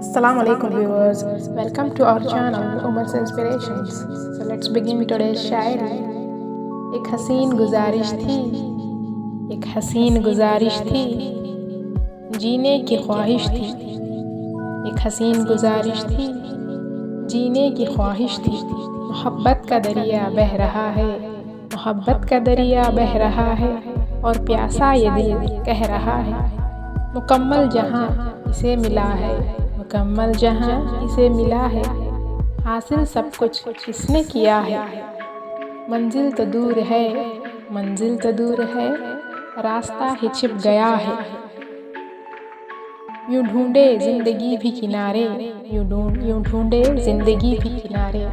Assalamu alaikum viewers, welcome to our channel Umar's Inspirations. So let's begin today's शायरी। एक हसीन गुजारिश थी, जीने की ख्वाहिश थी। एक हसीन गुजारिश थी, जीने की ख्वाहिश थी। मोहब्बत का दरिया बह रहा है, मोहब्बत का दरिया बह रहा है, और प्यासा ये दिल कह रहा है। मुकम्मल जहां इसे मिला है, मुकम्मल जहां इसे मिला है। हासिल सब कुछ किसने किया है। मंजिल तो दूर है, मंजिल तो दूर है, रास्ता ही छिप गया है। यूं ढूंढे जिंदगी भी किनारे, यूं ढूंढे जिंदगी भी किनारे।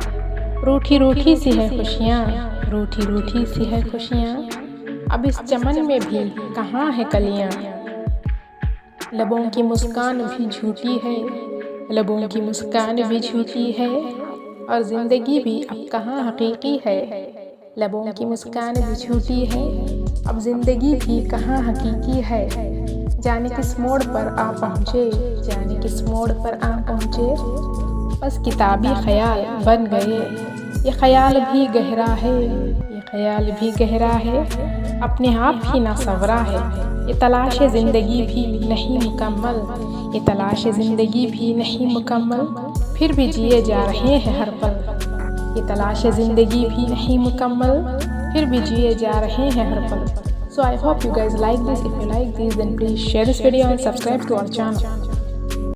रूठी रूठी सी है खुशियाँ, रूठी रूठी सी है खुशियाँ। अब इस चमन में भी कहाँ है कलियाँ। लबों की मुस्कान भी झूठी है, लबों की मुस्कान भी झूठी है, और ज़िंदगी भी अब कहाँ हकीकी है। लबों की मुस्कान भी झूठी है, अब ज़िंदगी भी कहाँ हकीकी है। जाने किस मोड़ पर आ पहुँचे, जाने किस मोड़ पर आ पहुँचे। बस किताबी ख्याल बन गए, ये ख्याल भी गहरा है, ये ख्याल भी गहरा है। अपने आप ही ना सवरा है, ये तलाश ज़िंदगी भी नहीं मुकम्मल, ये तलाश ज़िंदगी भी नहीं मुकम्मल। फिर भी जिए जा रहे हैं हर पल, ये तलाश ज़िंदगी भी नहीं मुकम्मल। फिर भी जिए जा रहे हैं हर पल। So I hope you guys like this. If you like this, then please share this video and subscribe to our channel.